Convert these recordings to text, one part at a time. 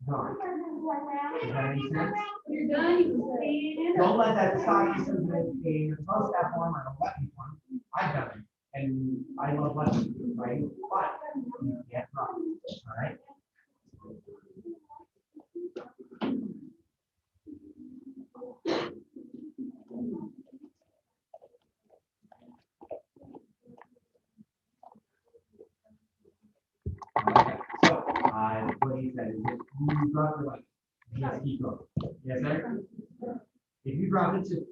gone. Does that make sense? You're done. You can stay in. Don't let that stop you from being a post-step form or a weapon form. I've done it, and I love weapons, right? But you can't run. All right. Okay, so what he said is if you drop your weapon, just keep going. Yes, sir? If you drop it, just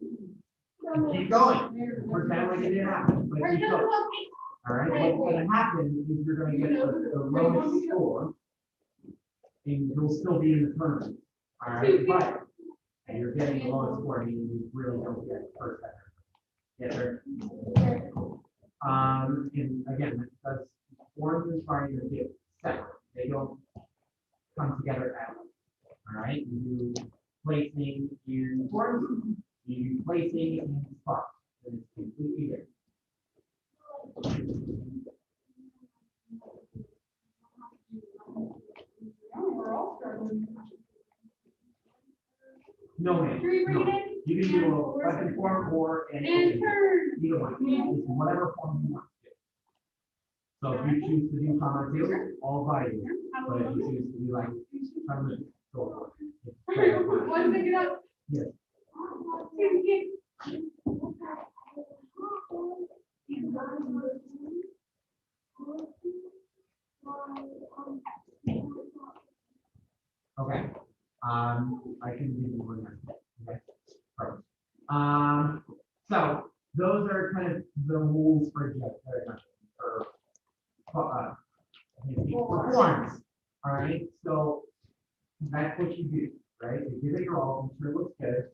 keep going. Pretend like it didn't happen, but keep going. All right, what's going to happen is you're going to get the lowest score, and you'll still be in the tournament. All right, but you're getting the lowest score, meaning you really don't get first ever. Yes, sir? And again, that's forms and sparring are separate. They don't come together at all. All right, you do placing in forms, you do placing in sparring. It's completely different. No, man. No. You can do a weapon form or an either one. It's whatever form you want to do. So if you choose to do comma two, all by you. But if you choose to do like permanent, go for it. One pick it up. Yes. Okay. I can give you one next. Okay. Perfect. So those are kind of the rules for forms. All right. So that's what you do, right? You give it your all, make sure it looks good,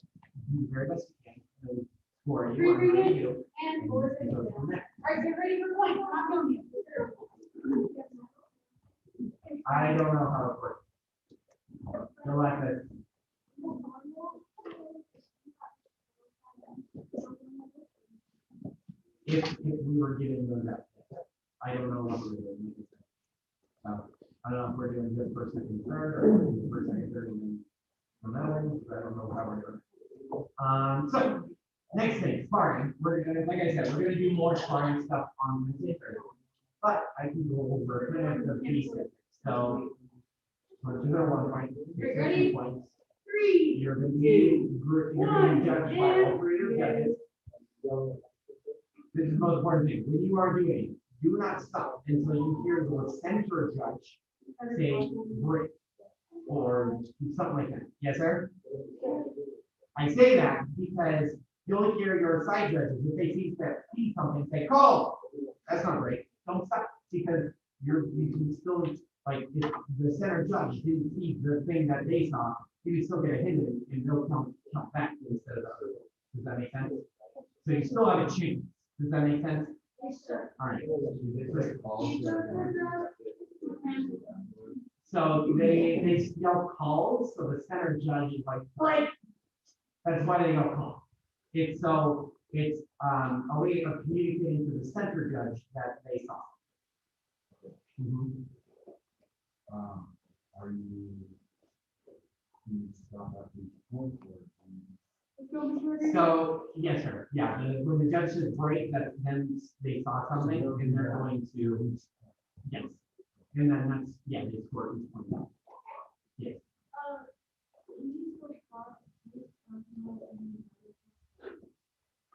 do the very best you can, and then score you, or you, And go from there. all right, get ready for points. I'm going to. I don't know how it works. You'll have to. If we were giving those out, I don't know what we're doing. I don't know if we're doing this first, second, third, or first, second, third, and then medals. I don't know how we're doing. So next thing, sparring. We're gonna, like I said, we're gonna do more sparring stuff on Wednesday, Thursday. But I can go over kind of the basics. So you're gonna want to Get ready? points. 3. You're gonna be judged by all three of the judges. This is the most important thing. When you are doing, do not stop until you hear the center judge say break or something like that. Yes, sir? I say that because you'll hear your side judges, if they see something, say, call. That's not great. Don't stop because you can still, like, if the center judge didn't see the thing that they saw, you can still get a hit in and they'll count back instead of the other. Does that make sense? So you still have a chance. Does that make sense? Yes, sir. All right. So they yell calls, so the center judge is like, break. That's why they yell call. It's a way of communicating to the center judge that they saw. Are you stop at the point or? So yes, sir. Yeah, when the judge says break, that then they saw something and they're going to yes, and then that's they score each point out. Yes.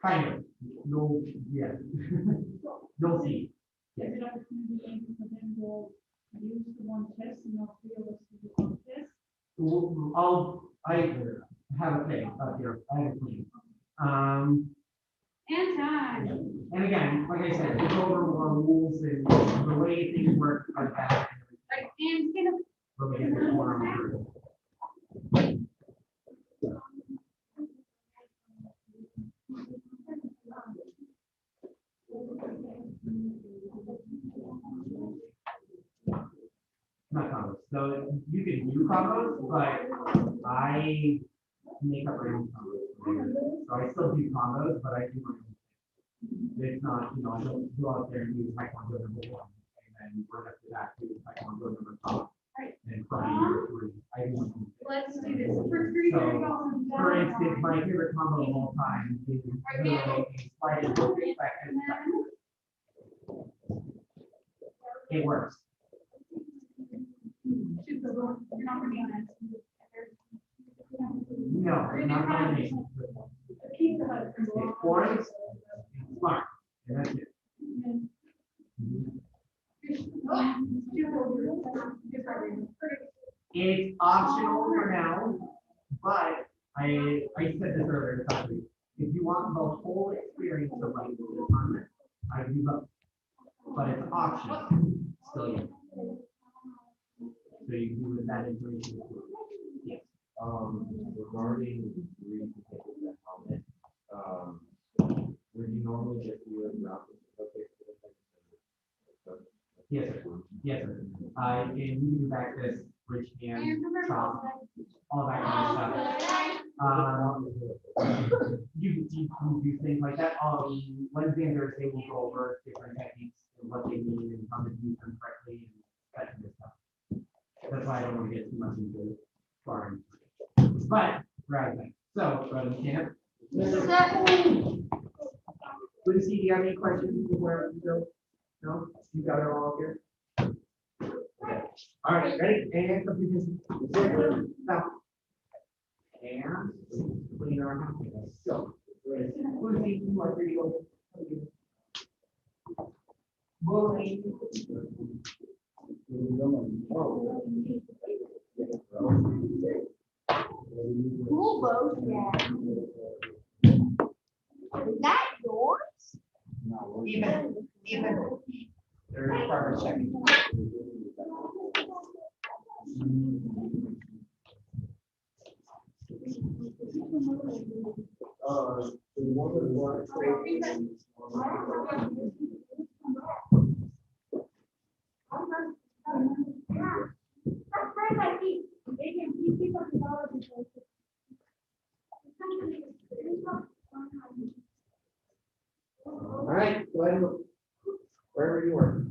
Kind of. No. Yeah. You'll see. Yes. Is it opportunity for them to use the one test and not three of us to do one test? I have a thing up here. I have a thing. And time. And again, like I said, we go over more rules and the way things work like that. Like, and get a. When we get to the corner. Not combos. So you can do combos, but I make up my own combos. So I still do combos, but I do my own thing. It's not, I don't go out there and do taekwondo number 1 and then work up to that to taekwondo number 5 and karate number 3. I do For instance, my favorite combo of all time is literally a sliding perspective. It works. No, not combination. It's points, it's smart, and that's it. It's optional for now, but I said this earlier, sorry. If you want the whole experience of like the tournament, I do both. But it's optional, still you. So you can do with that information. Yes. Regarding reading the helmet, would you normally get the route? Yes, sir. Yes, sir. And you can do back this rich hand, chop, all that kind of stuff. You do things like that. Wednesday and Thursday we'll go over different techniques and what they mean and how to use them correctly and that kind of stuff. That's why I don't want to get too much into foreign. But, right, so, brother Camp. Good to see you. Have any questions before you go? No? You got it all here? Okay. All right, ready? And something just stop. And clean our house. So, Lucy, you are ready to go. Bullying. Cool boat, yeah. Is that yours? Even. There's progress checking. The one that was. That's right, my feet. They can keep up the ball because All right, go ahead and look. Wherever you are.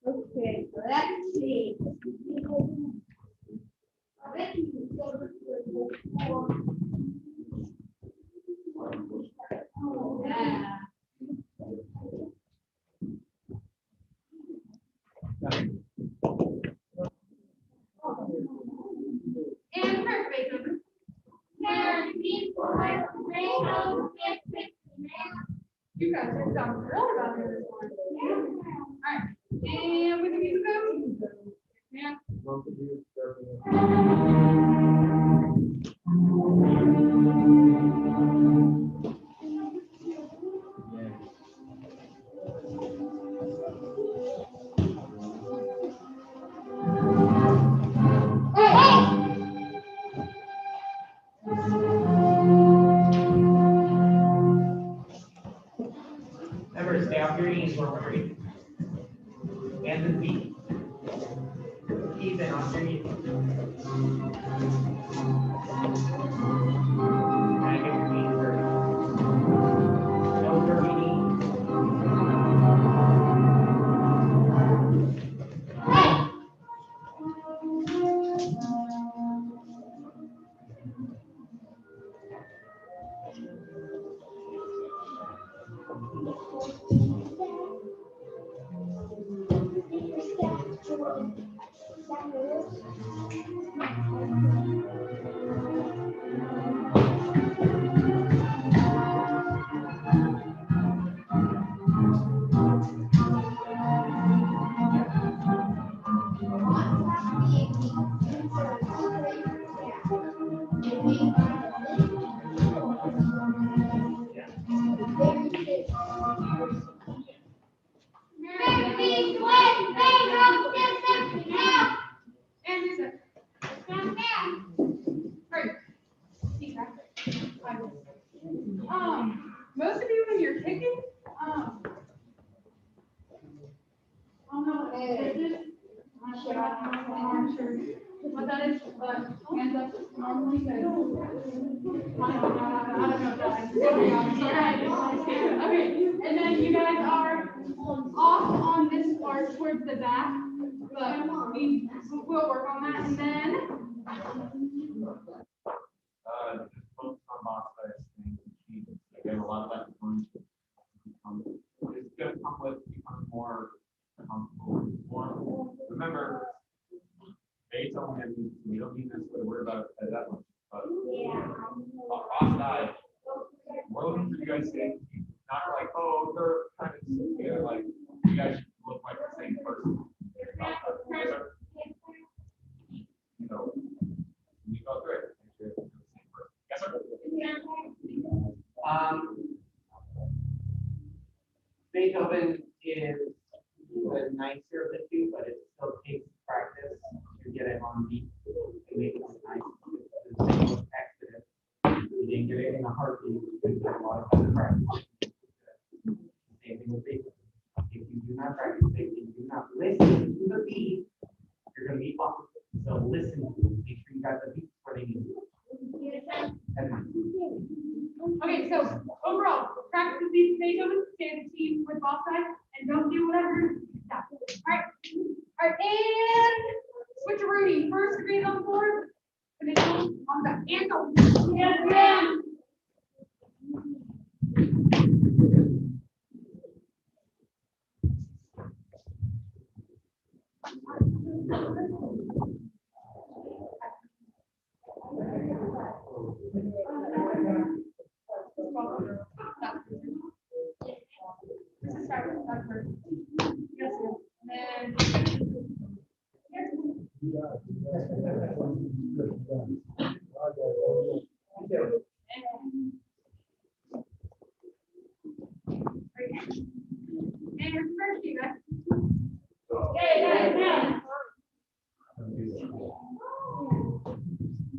okay, so let's see. Yeah. And perfect. You guys are dumb thrilled about this one. Alright, and with the music go? Yeah. Remember, stay off your knees while we're reading. And the feet. Keep it off your knees. Gotta get your knees dirty. No dirty knees. And you said. Right. Most of you when you're kicking, I don't know what it is. I'm not sure what that is, but hands up normally says. I don't know that. Okay, and then you guys are off the back, but we'll work on that. And then, Just focus on box size things. Again, a lot of that is going to become, it's gonna come with becoming more comfortable with form. Remember, based on that, we don't need necessarily worry about it that much, but box size, we're looking for you guys to, not like, oh, they're kind of together, like, you guys should look like the same person. You know, when you go through it, make sure you're the same person. Yes, sir? Beethoven is the nicer of the two, but it still takes practice to get it on beat and make it nice. The same with Exodus. You didn't get it in a heartbeat, you get a lot of better practice. Same thing with Beethoven. If you do not practice, if you do not listen to the beat, you're gonna be off. So listen to it. Make sure you got the beats where they need to. okay, so overall, practice these Beethoven, stay the team with both sides, and don't do whatever. Stop. All right, and switch a Rudy. First degree on the board, finish on the ankle. Yes, ma'am.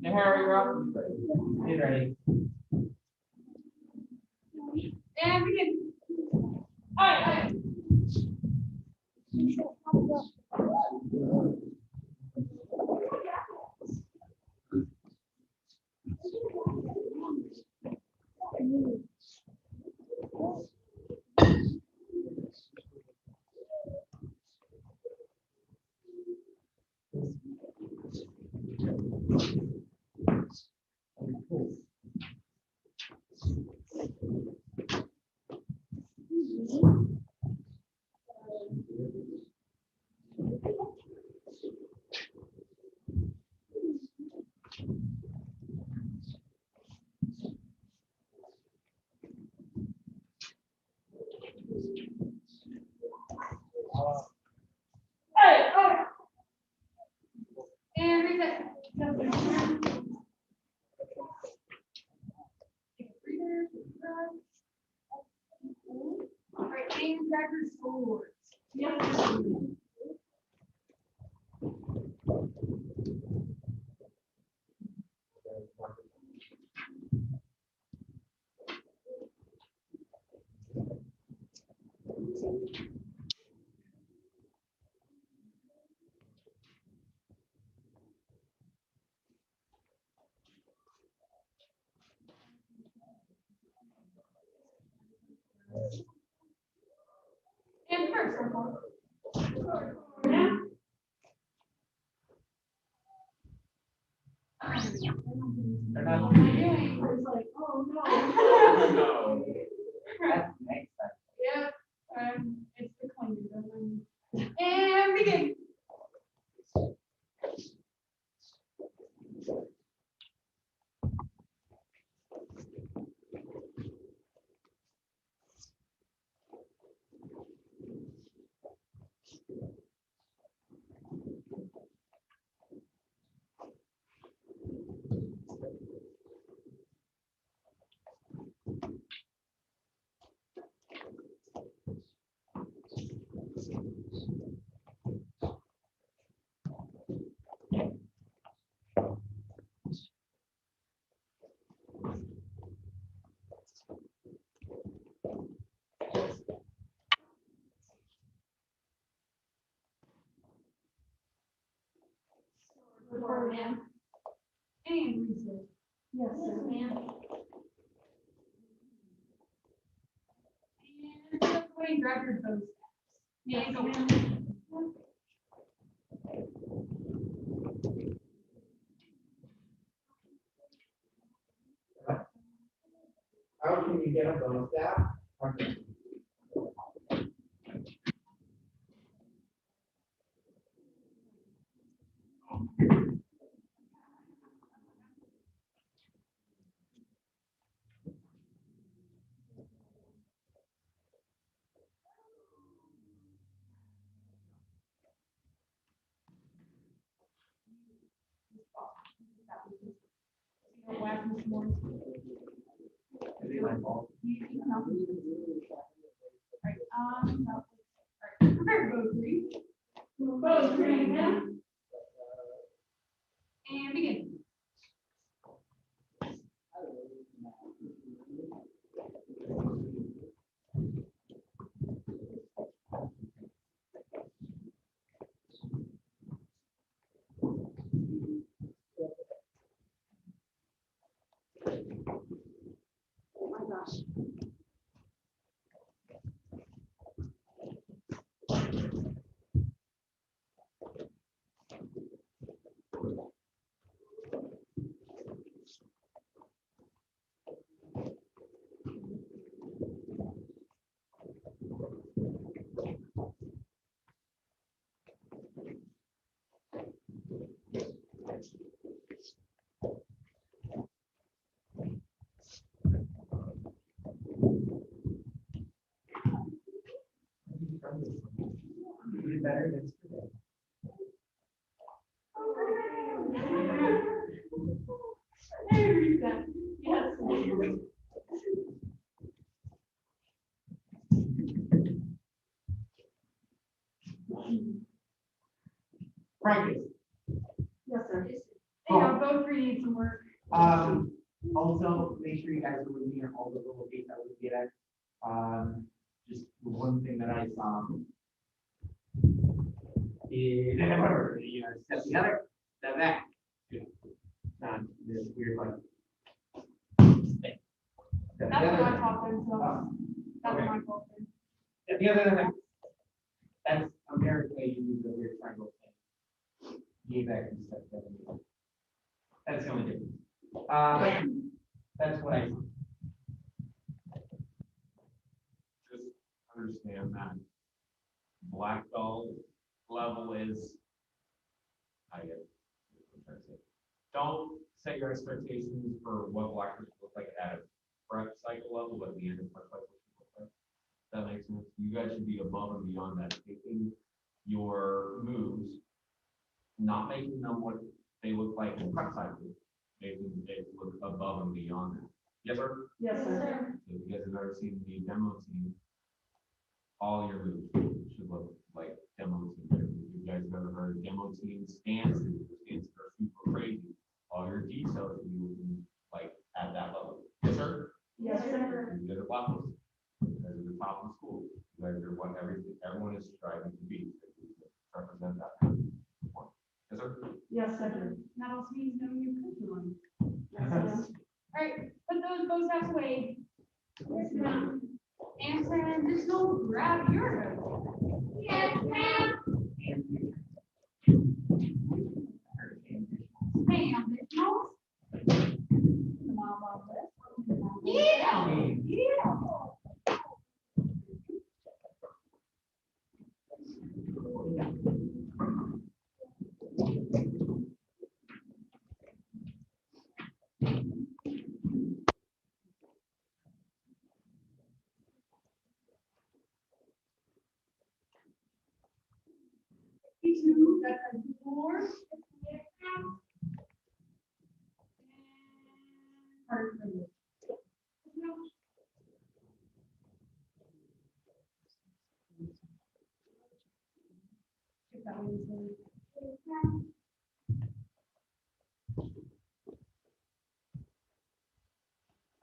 Hey, Harry, you're up. Get ready. And begin. All right. And reset. All right, and grab your swords. And first circle. They're not. What am I doing? It's like, oh, no. No. That's next time. Yep, it's the clanger. And begin. Ma'am. And reset. Yes, sir. Ma'am. And just go ahead and grab your bow staffs. Yeah, go. How can you get a bonus staff? Okay. Whack this morning. Is it my fault? No. Right, no. Alright, prepare both three. Both three, yeah. And begin. Oh my gosh. You did better than today. There's that. Yes. Practice. Yes, sir. Yeah, both three need some work. Also, make sure you guys are with me on all the little dates that we get at. Just the one thing that I saw is, you know, step together, step back. Not this weird like. Thing. Step That's what together. I taught them, so that's Okay. my fault. Step together. That's America, you use the weird triangle thing. Give back and step together. That's the only difference. That's what I saw. Just understand that black belt level is, I get it. I'm trying to say. Don't set your expectations for what black belts look like at a prep cycle level, but at the end of prep cycle look like. That makes sense. You guys should be above and beyond that, taking your moves, not making them what they look like in prep cycle, making it look above and beyond that. Yes, sir? Yes, sir. So if you guys have ever seen the demo team, all your moves should look like demo team. If you guys have ever heard of demo team stances are super crazy. All your details should be looking like at that level. Yes, sir? Yes, sir. You guys are black belts. You guys are the top of the school. You guys are what everyone is striving to be. Represent that. Yes, sir? Yes, sir. That also means knowing your curriculum. Yes, sir. All right, put those both steps away. Yes, ma'am. And transitional grab your nose. Yes, ma'am. Bam, this nose. Come on, yeah, yeah. Two, that's a 4. Perfect.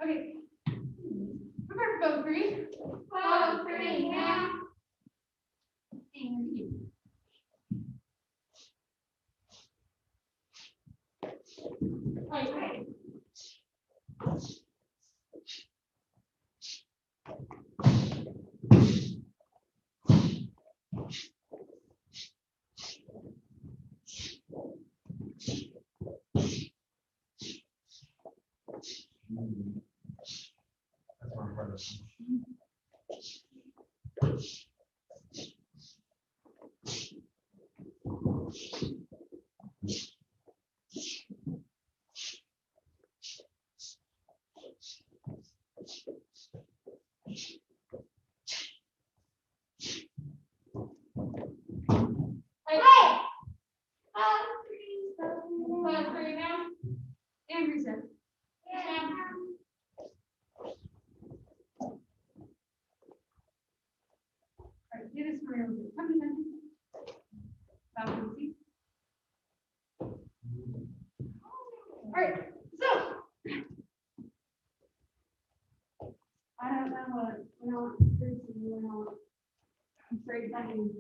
Okay. Prepare for both three. Both three, ma'am. And begin. Okay. That's one part of it. Clap for you now. And reset. All right, get this for you. Come to attention. Back to the seat. All right, so. I don't know what, we're not, we're not, I'm afraid that means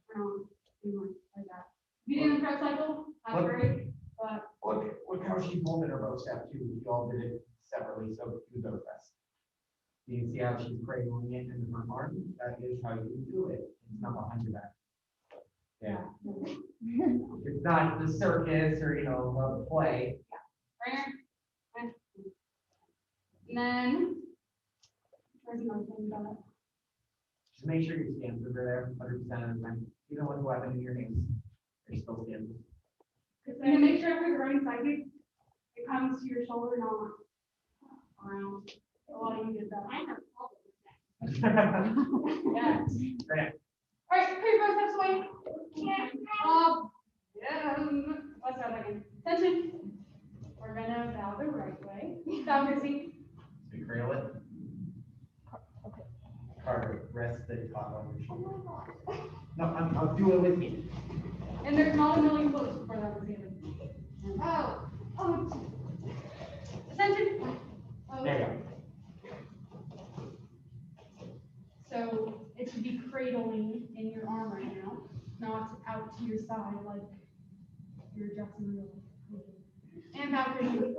we're not doing like that. If you did the prep cycle, that's What? great, but Look how she pulled in her bow staff too. You all did it separately, so do the rest. You can see how she's cradling it in her arm. That is how you do it. It's not behind your back. Yeah. It's not the circus or, the play. right here. Okay. And then. Where's another thing about it? Just make sure your stance are there 100% of the time. Even with a weapon in your hands, you're still standing. And then make sure for the running psychic, it comes to your shoulder, not around. A lot of you did that. I have Yeah. Right. All right, put your both steps away. Yeah. Let's go back in. Attention. We're gonna bow the right way. Bow your seat. So you cradle it. Carter, rest the top on your shoulder. No, I'll do it with me. And there's not a million quotes before that was given. Oh. Attention. Oh. There you go. So it should be cradling in your arm right now, not out to your side like you're Jackson Riddle. And back your knee.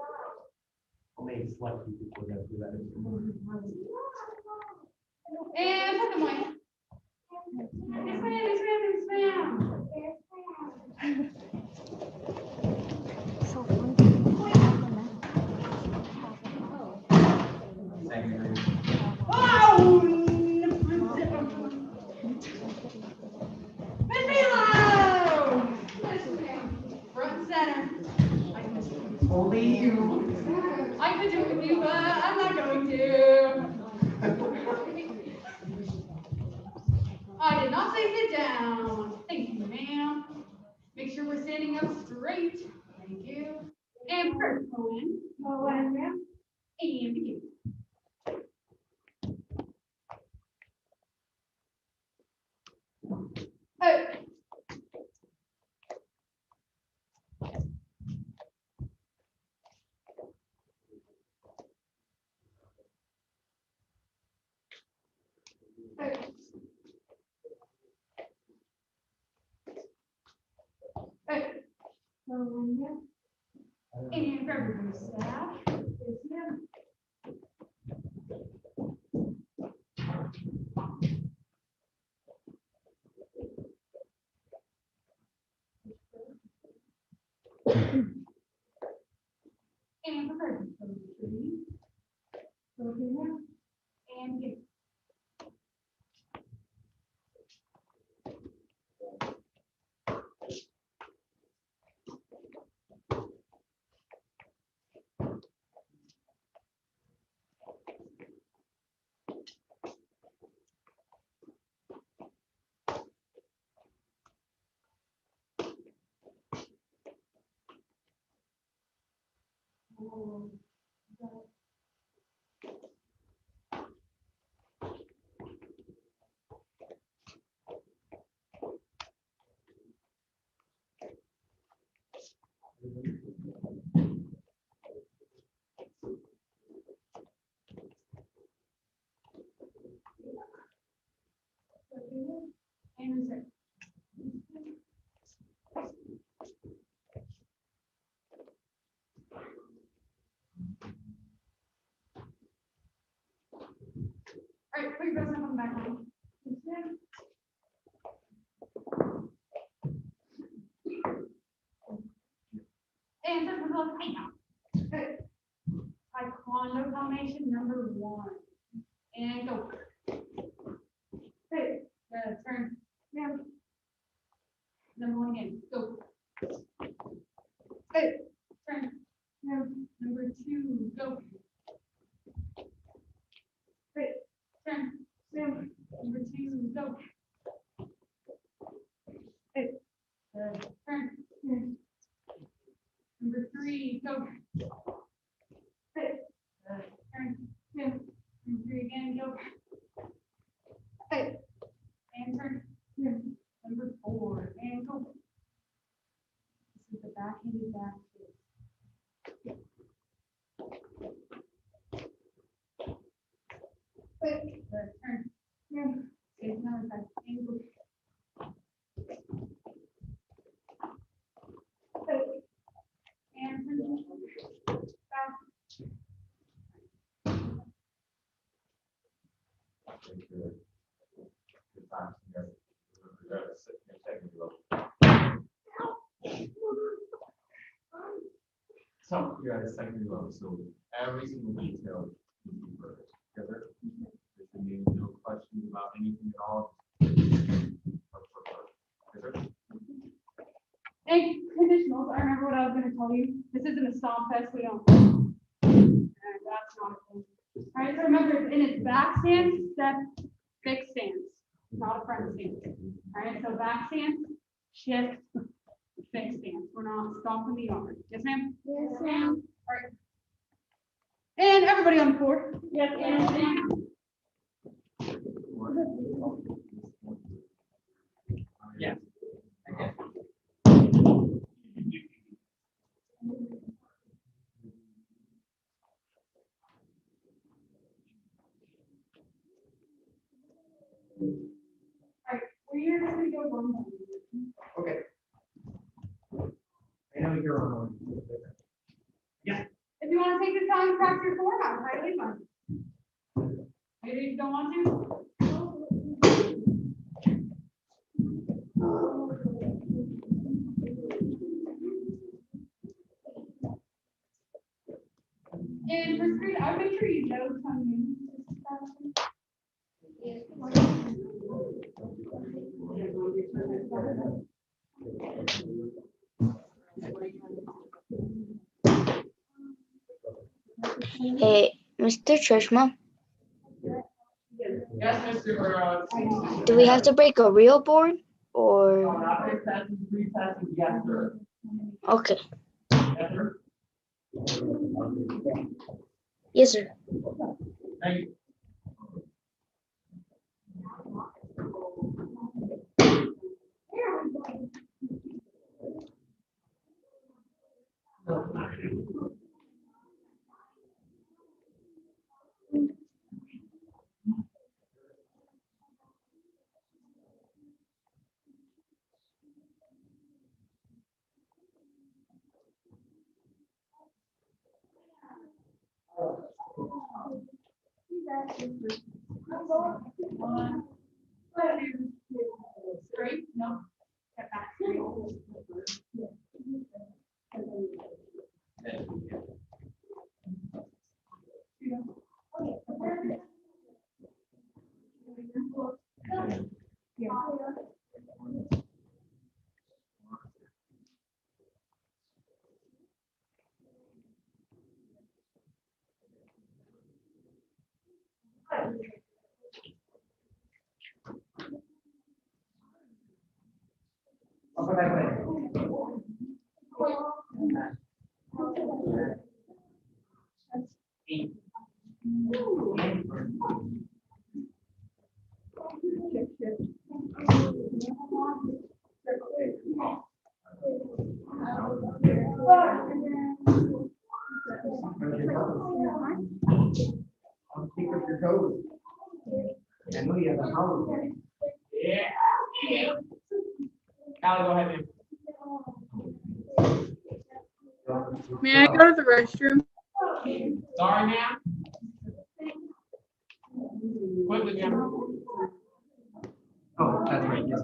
Only select people go through that. And second one. Expand. Oh! Miss Milo! Front center. Only you. I could do it with you, but I'm not going to. I did not say sit down. Thank you, ma'am. Make sure we're standing up straight. Thank you. And first, Owen. And begin. Oh. And grab your staff. Yes, ma'am. And prepare to come to the tree. Okay, now. And get. Oh, and reset. All right, put your best on the back line. And first of all, taekwondo Nomination number 1. And go. Hey, turn. Yeah. Number 1 again. Go. Hey, turn. Yeah. Number 2. Go. Hey, turn. Yeah. Number 2. Go. Hey, turn. Yeah. Number 3. Go. Hey, turn. Yeah. Number 3 again. Go. Hey, and turn. Yeah. Number 4, and go. This is the backhanded back twist. Quick, turn. Yeah. It's not a back angle. Quick. And turn. Back. Good times together. We gotta sit here taking a look. So you're at a secondary level, so every single detail is together. There should be no questions about anything at all. And conditionals, I remember what I was gonna tell you. This isn't a stomp fest, we don't. And that's not a thing. All right, so remember, in its back stance, step, fixed stance, not a front stance. All right, so back stance, shift, fixed stance. We're not stomping the arm. Yes, ma'am? Yes, ma'am. All right. And everybody on the floor. Yes, ma'am. Yeah. All right, we're gonna go one more. Okay. I know you're on. Yeah. If you want to take the time to practice your form, I highly advise. Maybe you don't want to. And first grade, I would make sure you know some Hey, Mr. Trishma, Yes, Mr. do we have to break a real board No, or? not big passes, 3 passes, yes, sir. Okay, Yes, sir. yes, sir. Thank you. One, two, straight, no, step back, straight. I'll go back later. Eight. I'll pick up your toes. I know you have a house. Yeah. Now go ahead, ma'am. May I go to the restroom? Sorry, ma'am. Quickly, ma'am. Oh, that's right, yes.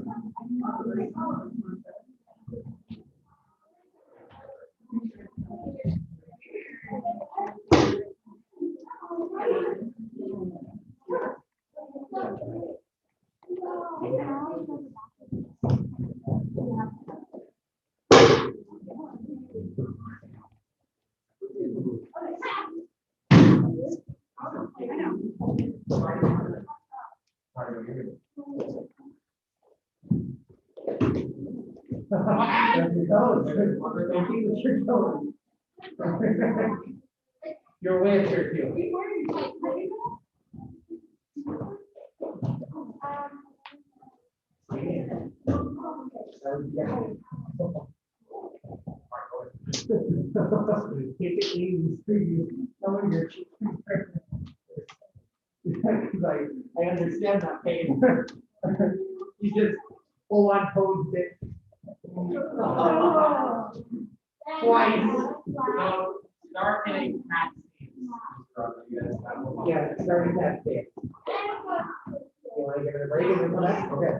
Your way of your field. I understand that pain. You just full on posed it. Twice. So start in a cat stance. Yeah, starting that stance. You want to give it a break and then come back? Okay.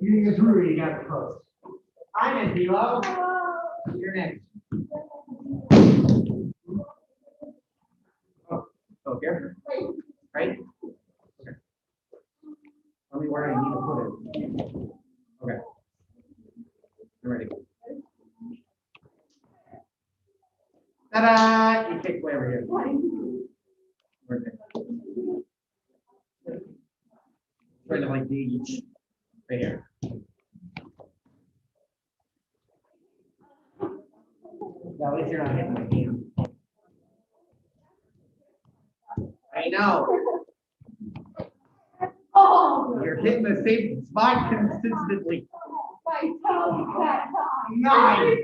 You get through, you got the post. I'm in Hilo. You're next. Oh, here? Right? Okay. Tell me where I need to put it. Okay. I'm ready. Ta-da! You take way over here. Right there. Try to like gauge right here. At least you're not hitting my hand. I know. Oh, You're hitting the same spot consistently. my toe, that time. Nice.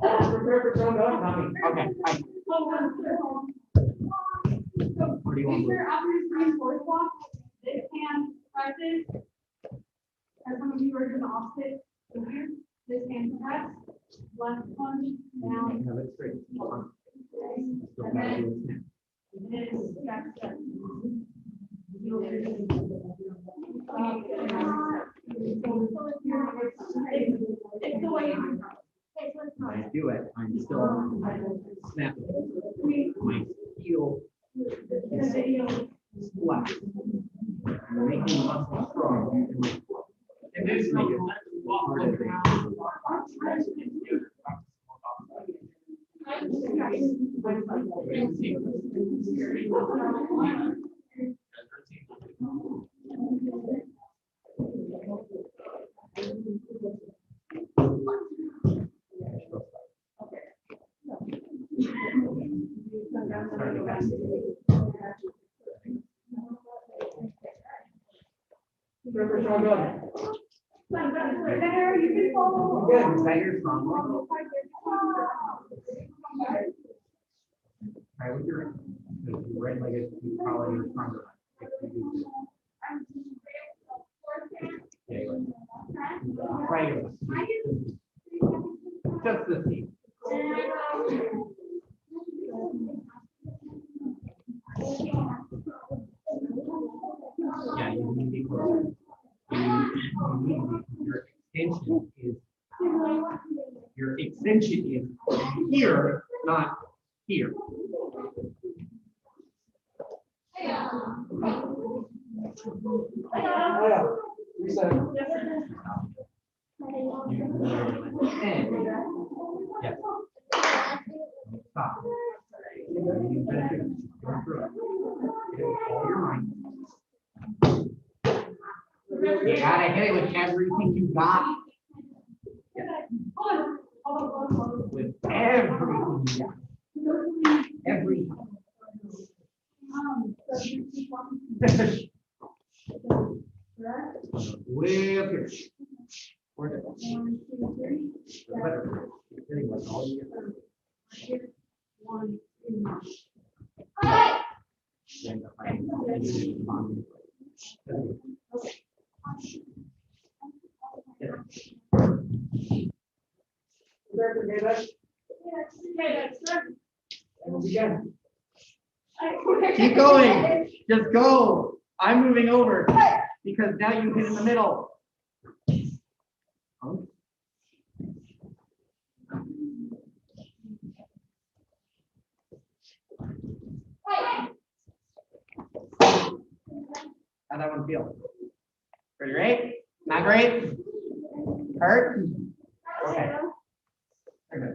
Prepare for throwing up, Tommy. Okay, fine. So What do you want? make sure after you screen forward walk, this hand presses. As some of you are doing the opposite. Here, this hand press, left punch, down. No, that's great. And then this, that's it. It's the way. I do it, I'm still snapping. My heel is flat. I'm making the muscle strong. It is making Harder thing. There, you can follow. Good, is that your strong one? Try with your right leg, is probably your stronger leg. Yeah, you are. Try yours. Just the same. Yeah, you need to be closer. Your extension is here, not here. Yes. Stop. You better do it. Go through it. Get it with all your mind. You gotta hit it with everything you got. With everything you got. Everything. Way up here. Where did it? Better. Hitting with all you got. Then the fight. Keep going. Just go. I'm moving over. because now you hit in the middle. How'd that one feel? Pretty great? Not great? Hurt? Okay. Very good.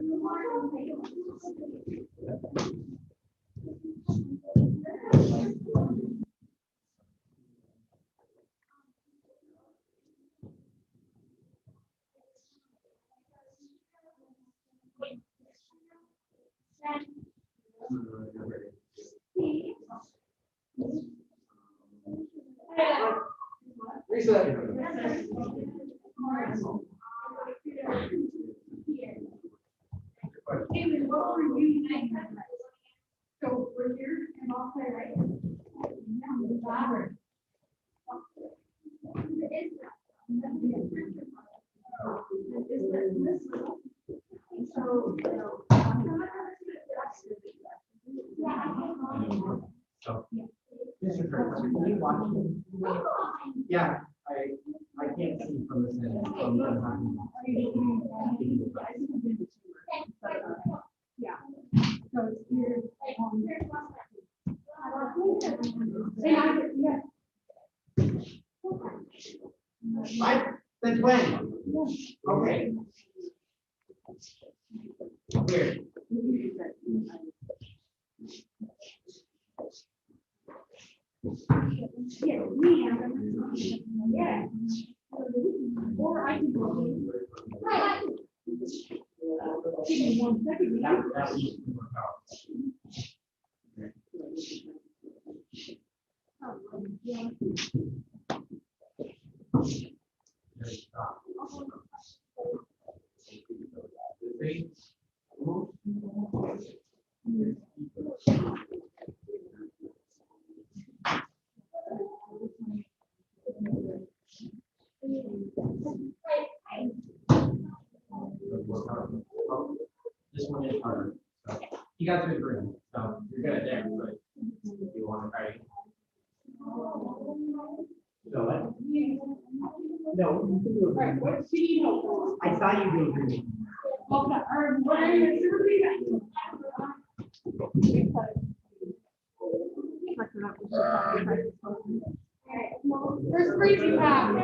Reset. David, what were you saying? So we're here and I'll play right. Louder. So, Mr. Church, can you watch me? Yeah, I can't see from this end. Yeah. So it's here. Right? Since when? Okay. Here. Yeah. Or I can go. Give me 1 second. That needs to work out. This one is harder. So you got to agree. So you're good there, but you want to try. So what? No, you can do it. Alright, what do you know? I saw you do agree. Okay, alright, what are you super feedback? First freeze you have. 2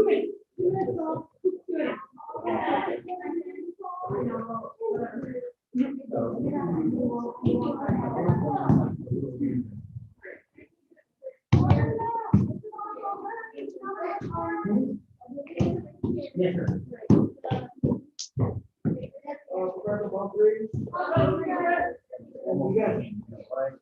minutes. 2 minutes. 2 minutes. Yes, sir.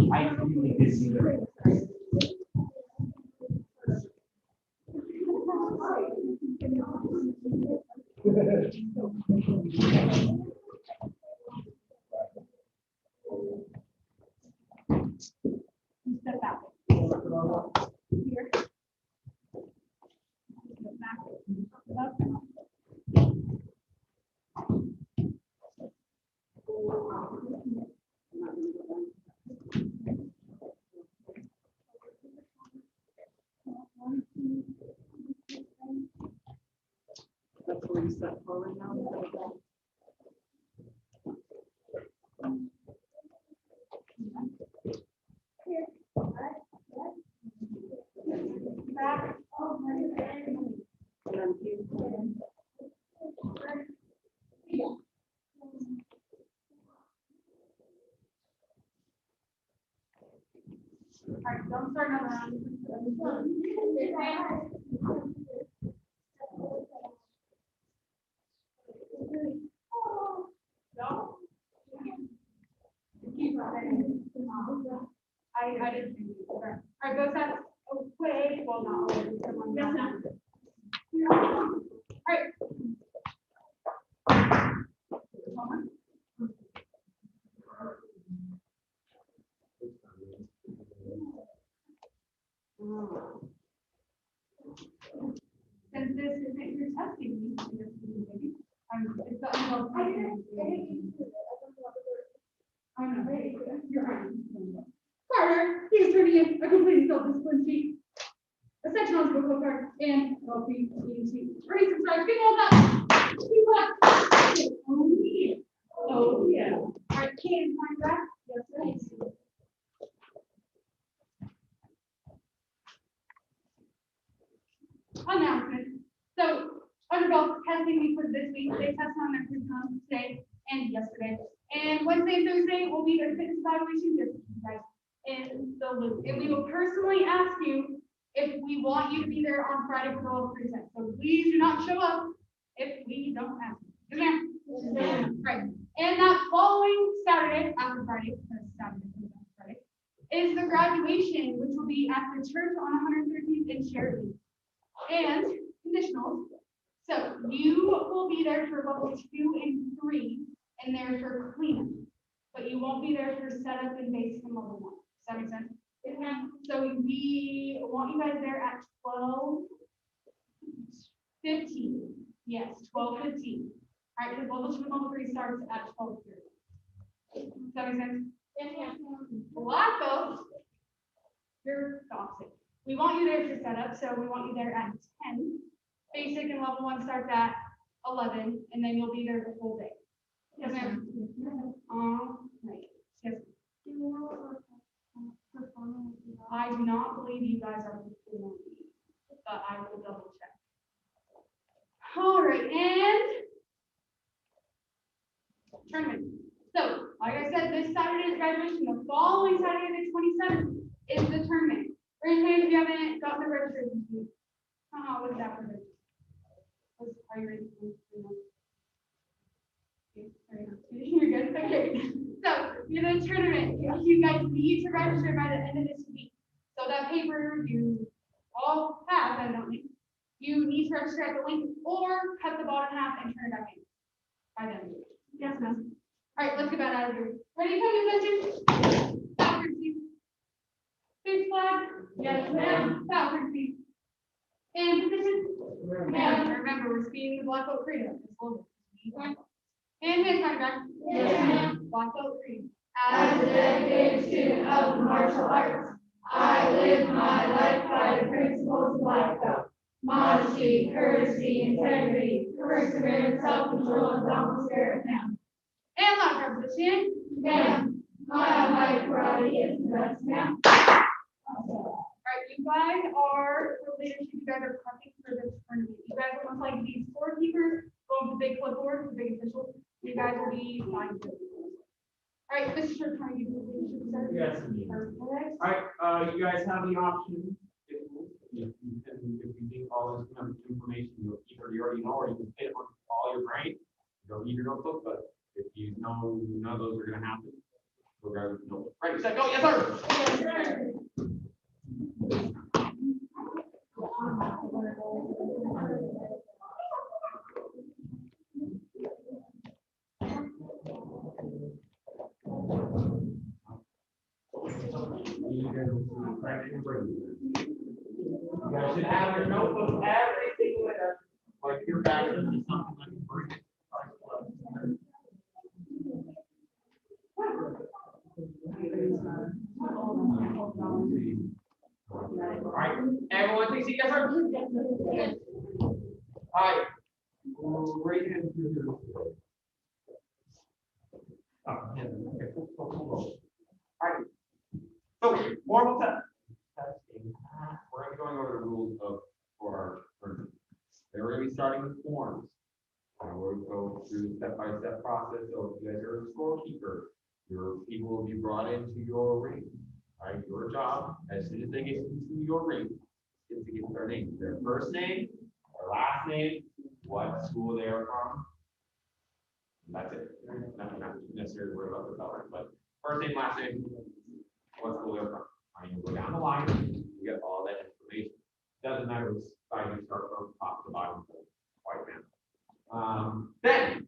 I really did see that. You step out. Here. Back. Up. That's where you step forward now. Alright, don't start another round. No? I didn't think it. All right, both sides away. Well, not away. Yes, now. All right. Since this isn't your testing week, it's the unlawful. I'm not ready. You're right. Carter, he's turning in a complete self-discipline sheet, a section on the book card, and a sheet. Ready to start. Give all that. Keep up. Oh, yeah. Oh, yeah. All right, Kate, find that. Yes, please. Announcement. So, under golf testing week for this week, they test on their curriculum today and yesterday. And Wednesday and Thursday will be their fitness evaluation just you guys in the loop. And we will personally ask you if we want you to be there on Friday for the level 3 test. So please do not show up if we don't ask you. Yes, ma'am? Yes, ma'am. Right. And that following Saturday, after Friday, is the graduation, which will be at the church on 113th in Sheridan. And conditionals. So you will be there for level 2 and 3 and there for cleanup, but you won't be there for setup and basic and level 1. Does that make sense? Yeah. So we want you guys there at 12:15. Yes, 12:15. All right, because level 2 and level 3 starts at 12:30. Does that make sense? Yeah. Black belt, you're toxic. We want you there for setup, so we want you there at 10. Basic and level 1 starts at 11, and then you'll be there the whole day. Yes, ma'am. Right. Yes. I do not believe you guys are performing, but I will double check. All right, and tournament. So, like I said, this Saturday is graduation. The following Saturday, the 27th, is the tournament. Raise your hand if you haven't gotten the registration sheet. What's that for? Are you ready? You're good. Okay. So you're in the tournament. You guys need to register by the end of this week. So that paper you all have, evidently. You need to register at the link or cut the bottom half and turn it back in by then. Yes, ma'am. All right, let's get that out of here. Ready? Come in, attention. Backward seat. Face flag. Yes, ma'am. Backward seat. And position. And remember, we're speaking the black belt freedom. And hand contract. Yes, ma'am. Black belt freedom. As a dedicated student of the martial arts, I live my life by the principles of black belt. Modesty, courtesy, integrity, perseverance, self-control, and boundless spirit. Ma'am. And loud position. Ma'am. My almighty karate is the best. Ma'am. All right, you guys are for leadership. You guys are prepping for this tournament. You guys are most like these scorekeepers, going to the big clipboard, the big official. You guys will be fine. All right, this is your time. Yes. Perfect. All right, you guys have the option. If you think all this information, you already know, or you can fit it on all your brain. You don't need your notebook, but if you know none of those are going to happen, go grab your notebook. Right, set, go. Yes, sir. Yes, sir. You guys should have your notebook, everything with us. Like your bachelor's is something like a birthday. All right, everyone takes a seat, yes, sir? Yes. All right. Raise your hand. All right. So, formal test. We're going to be going over the rules for our tournament. We're going to be starting with forms. We'll go through the step-by-step process. So if you guys are a scorekeeper, your people will be brought into your ring. All right, your job, as soon as they get into your ring, is to get their name, their first name, their last name, what school they are from. And that's it. Not necessarily worry about the color, but first name, last name, what school they're from. I mean, you go down the line, you get all that information. Doesn't matter which side you start from, top to bottom, white man. Then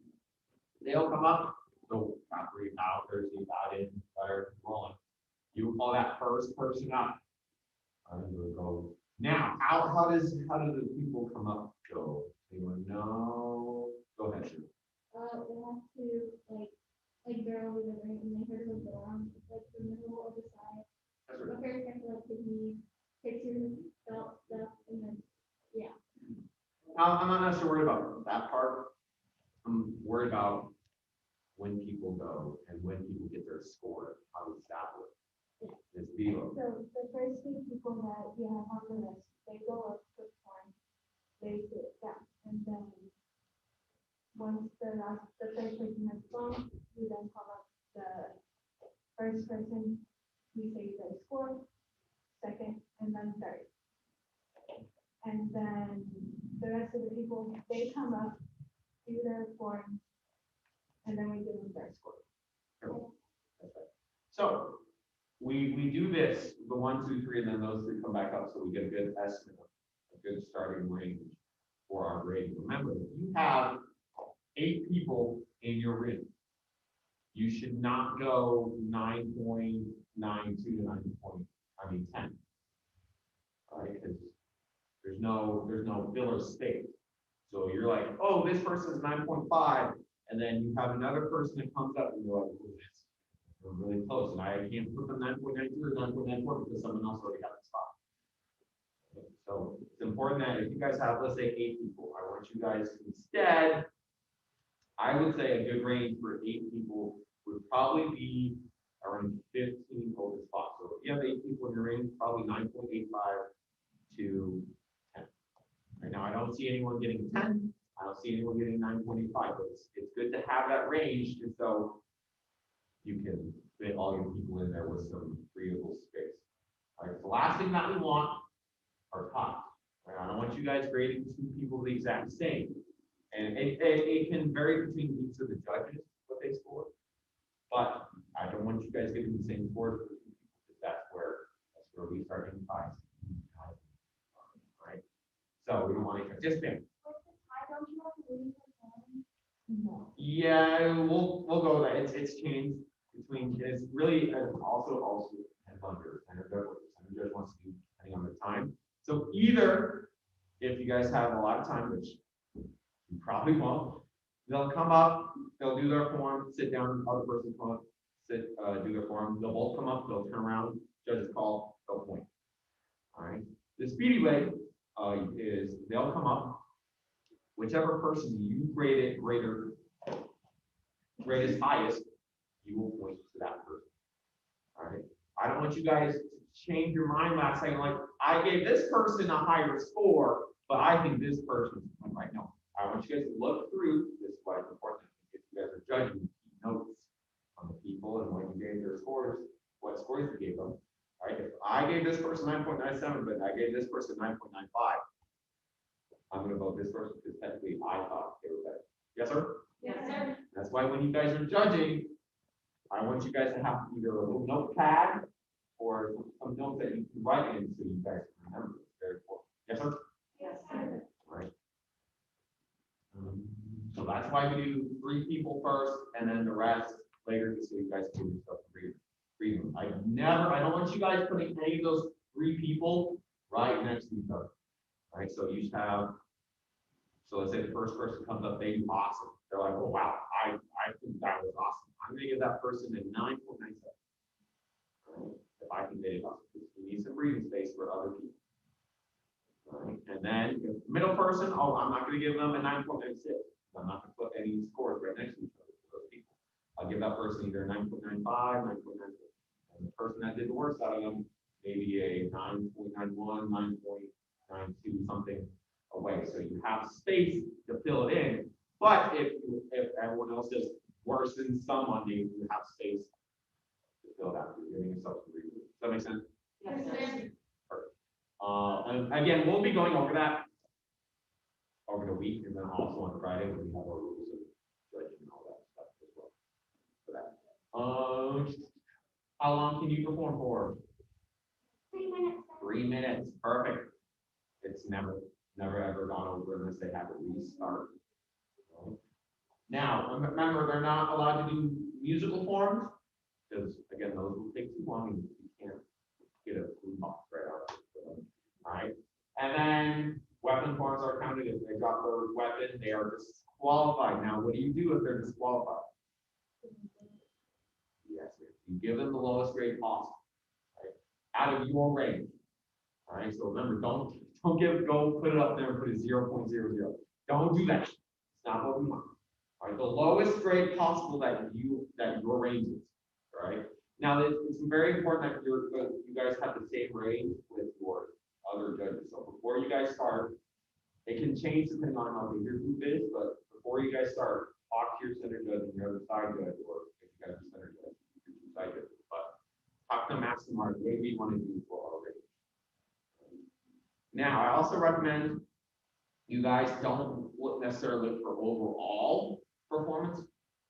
they'll come up, so after you out, Thursday, got in, started rolling. You call that first person up. We'll go. Now, how do the people come up go? Anyone know? Go ahead, Sue. They have to like go over the ring and they have to go on like the middle of the side. That's The right. first have to like give me pictures, belt stuff, and then I'm not necessarily worried about that part. I'm worried about when people go and when people get their score. How does that work? It's Vivo. so the first few people that you have on the list, they go up to one, they sit down, and then once the third person has gone, you then call up the first person, we say their score, second, and then third. And then the rest of the people, they come up, do their form, and then we give them their score. So we do this, the 1, 2, 3, and then those 3 come back up, so we get a good estimate, a good starting range for our grading. Remember, if you have 8 people in your ring, you should not go 9.92 to 10. All right, because there's no filler space. So you're like, oh, this person's 9.5, and then you have another person that comes up and you're like, oh, we're really close, and I can't put them 9.92 or 9.94 because someone else already got the spot. So it's important that if you guys have, let's say, 8 people, I want you guys to instead, I would say a good range for 8 people would probably be around 15 open spots. So if you have 8 people in your range, probably 9.85 to 10. Right now, I don't see anyone getting 10. I don't see anyone getting 9.85, but it's good to have that range, and so you can fit all your people in there with some breathable space. All right, the last thing that we want are ties. Right? I don't want you guys grading 2 people the exact same. And it can vary between each of the judges, what they score. But I don't want you guys getting the same scores for 2 people, because that's where we start getting ties. Right? So we don't want to just think. No. Yeah, we'll go with that. It's changed between, it's really also depends on your center judge, what the center judge wants to do depending on the time. So either if you guys have a lot of time, which you probably won't, they'll come up, they'll do their form, sit down, other person come up, sit, do their form, they'll both come up, they'll turn around, judge's call, they'll point. All right. The speedy way is they'll come up, whichever person you grade is highest, you will point to that person. All right. I don't want you guys to change your mind last second, like, I gave this person a higher score, but I think this person's right now. I want you guys to look through, this is why it's important, if you guys are judging, keep notes on the people and when you gave their scores, what scores you gave them. All right, if I gave this person 9.97, but I gave this person 9.95, I'm gonna vote this person because technically I thought they were better. Yes, sir? Yes, sir. That's why when you guys are judging, I want you guys to have either a little notepad or some notes that you can write in so you guys can remember. It's very important. Yes, sir? Yes, sir. Right. So that's why we do 3 people first and then the rest later, just so you guys can do stuff to read them. I don't want you guys putting any of those 3 people right next to each other. Right, so you have, so let's say the first person comes up, they do awesome. They're like, oh wow, I think that was awesome. I'm gonna give that person a 9.97. If I think they did awesome, because we need some breathing space for other people. Right, and then if the middle person, oh, I'm not gonna give them a 9.96. I'm not gonna put any scores right next to each other for those people. I'll give that person either 9.95, 9.96. And the person that did the worst out of them, maybe a 9.91, 9.92, something away. So you have space to fill it in. But if everyone else does worse than someone, you have space to fill that. You're giving yourself to read. Does that make sense? Yes, sir. Perfect. And again, we'll be going over that over the week, and then also on Friday when we have our rules of judging and all that stuff as well. For that. How long can you perform for? 3 minutes. 3 minutes, perfect. It's never ever gone over unless they have a restart. Now, remember, they're not allowed to do musical forms, because again, those will take too long and you can't get a food box right out of it. All right, and then weapon forms are counted. If they drop their weapon, they are disqualified. Now, what do you do if they're disqualified? Yes, you give them the lowest grade possible, right? Out of your range. All right, so remember, don't go put it up there and put a 0.00. Don't do that. It's not what we want. All right, the lowest grade possible that your range is. All right. Now it's very important that you guys have the same range with your other judges. So before you guys start, it can change depending on how big your group is, but before you guys start, talk to your center judge and your other side judge, or if you guys are center judge, your two side judges. But talk to them, ask them, what do we want to do for our range? Now, I also recommend you guys don't necessarily look for overall performance.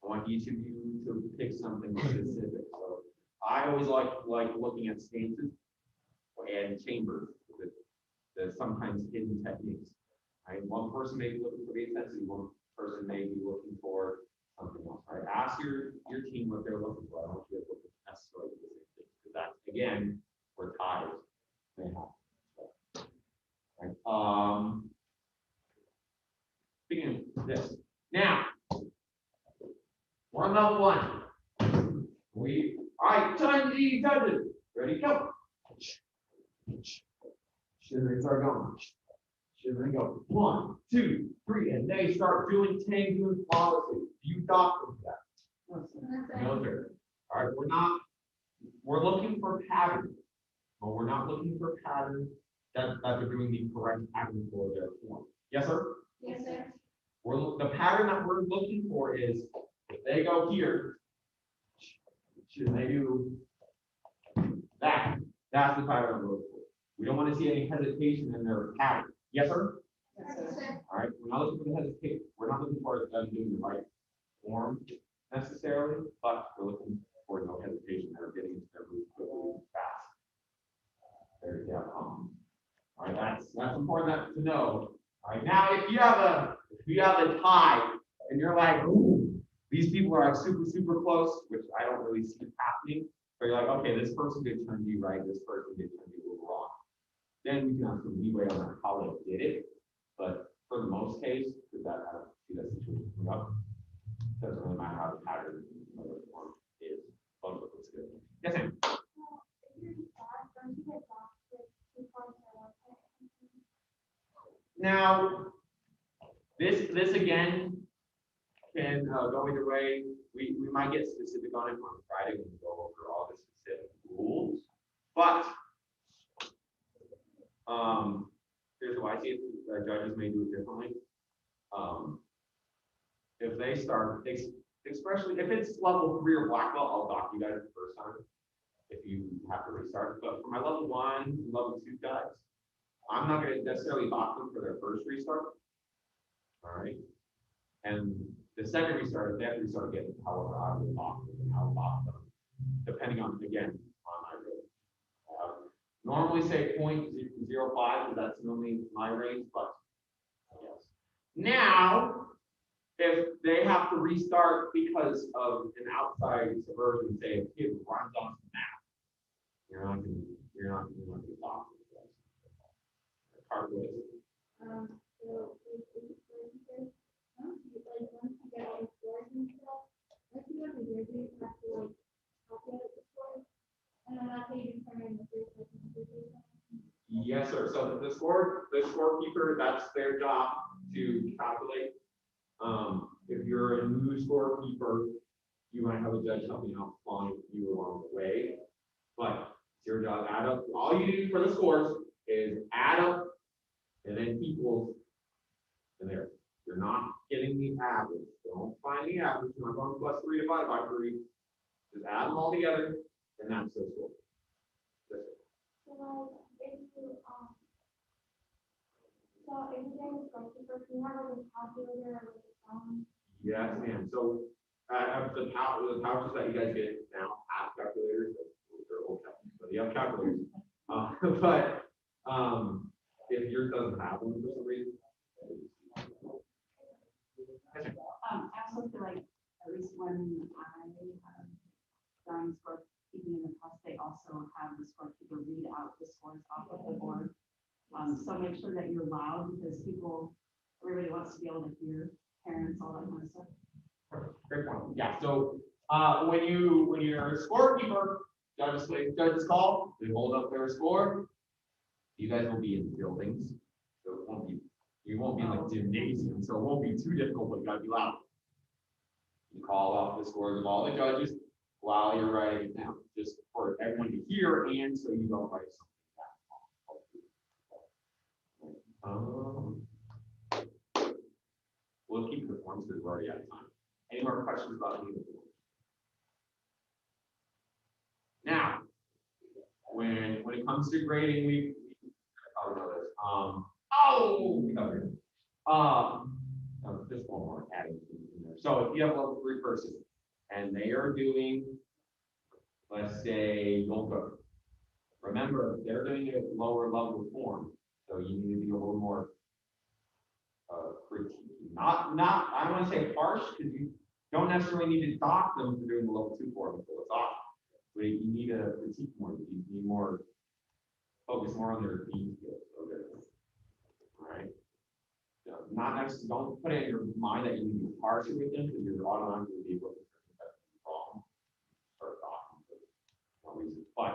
I want each of you to pick something specific. So I always like looking at stances and chambers. There's sometimes hidden techniques. Right? One person may be looking for the intensity, one person may be looking for something else. Right? Ask your team what they're looking for. I don't want you to look necessarily for the same thing, because that's again where ties may happen. Right? Speaking of this, now we're on level 1. All right, time the judges. Ready, go. Shivering, start going. Shivering, go. 1, 2, 3, and they start doing policy. You doctor for that. Military. All right, we're looking for patterns, but we're not looking for patterns that they're doing the correct pattern for their form. Yes, sir? Yes, sir. The pattern that we're looking for is if they go here, should they do that? That's the pattern we're looking for. We don't want to see any hesitation in their pattern. Yes, sir? Yes, sir. All right, we're not looking for the hesitation. We're not looking for them doing the right form necessarily, but we're looking for no hesitation. They're getting into their move quickly, fast. There you go. All right, that's important to know. All right, now if you have a tie and you're like, ooh, these people are like super close, which I don't really see happening. But you're like, okay, this person did turn you right, this person did turn you wrong. Then we can have some leeway on how they did it. But for the most case, because I don't see that situation coming up, doesn't really matter how the pattern of the form is. Both of it's good. Yes, ma'am. Now, this again can go either way. We might get specific on it on Friday when we go over all the specific rules. But here's why I see it. Judges may do it differently. If they start, especially if it's level 3 or black belt, I'll dock you guys the first time if you have to restart. But for my level 1, level 2 guys, I'm not going to necessarily dock them for their first restart. All right. And the second restart, if they have to restart again, however, I will dock them and I'll dock them, depending on, again, on my rate. Normally say 0.05, because that's normally my range, but yes. Now, if they have to restart because of an outside subversion, say a kid runs off the map, you're not going to dock them. Cartwheels. So like once you get all the scores and stuff, like you have to do, you have to like calculate the scores, and then that's how you determine the first person. Yes, sir. So the scorekeeper, that's their job to calculate. If you're a new scorekeeper, you might have a judge helping out following you along the way. But it's your job. Add up. All you do for the scores is add up and then equals and there. You're not getting the average. Don't find the average. You're not going plus 3 divided by 3. Just add them all together, and that's the score. That's it. So if you you have like a calculator or a phone. Yes, ma'am. So the pouches that you guys get now have calculators. you have calculators. But, if yours doesn't have one for some reason. I also feel like, at least when I have done scorekeeping in the past, they also have the scorekeeper read out the scores off of the board. So make sure that you're loud because everybody wants to be able to hear parents, all that kind of stuff. Great point. Yeah, so, when you're a scorekeeper, judges call, they hold up their score. You guys will be in buildings, so you won't be in like gymnasium, so it won't be too difficult, but you gotta be loud. You call off the scores of all the judges while you're writing it down, just for everyone to hear and so you don't write something down. We'll keep the forms because we're already out of time. Any more questions about any of the forms? Now, when it comes to grading, we probably know this. We covered it. Just one more adding in there. So if you have a level 3 person and they are doing, let's say, yoga, remember they're doing a lower level form, so you need to be a little more critique. Not I don't want to say harsh because you don't necessarily need to dock them for doing the level 2 form until it's off. But you need to critique more. You need more focus more on their team skills. Okay. All right. So not necessarily, don't put it in your mind that you need to be harsher with them because you're automatically be able to that's wrong. Start talking for no reason. But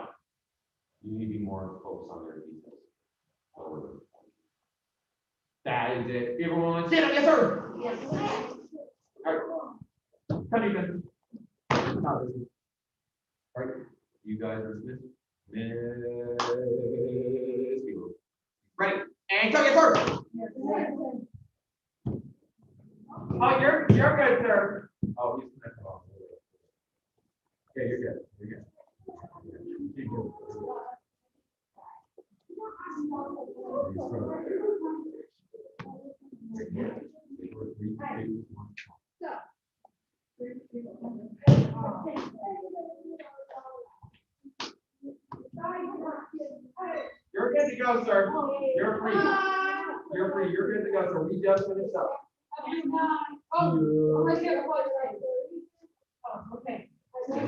you need to be more focused on their details. That is it. Everyone sit up, yes, sir. Yes. All right. Come even. All right, you guys are dismissed. Ready? And go, yes, sir. Oh, you're good, sir. Oh, he's next off. Yeah, you're good. You're good. You're good to go, sir. You're free. You're free. You're good to go, sir. We just finished up. Oh, right here. Oh, okay. Yes.